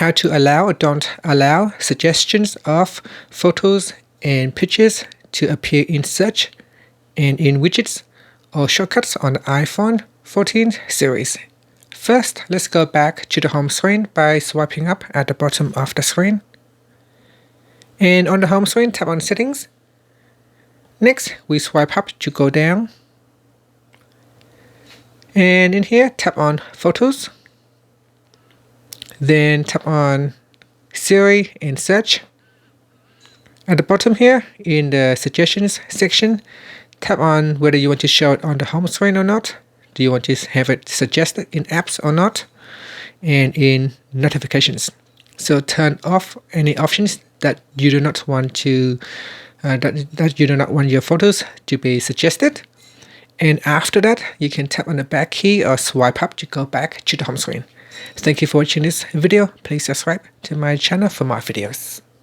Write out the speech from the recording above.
how to allow or don't allow suggestions of photos and pictures to appear in search and in widgets or shortcuts on the iPhone 14 series. First, let's go back to the home screen by swiping up at the bottom of the screen. And on the home screen, tap on Settings. Next, we swipe up to go down. And in here, tap on Photos. Then tap on Siri and Search. At the bottom here, in the Suggestions section, tap on whether you want to show it on the home screen or not. Do you want to have it suggested in apps or not? And in notifications. So turn off any options that you do not want to that you do not want your photos to be suggested. And after that, you can tap on the back key or swipe up to go back to the home screen. Thank you for watching this video. Please subscribe to my channel for more videos.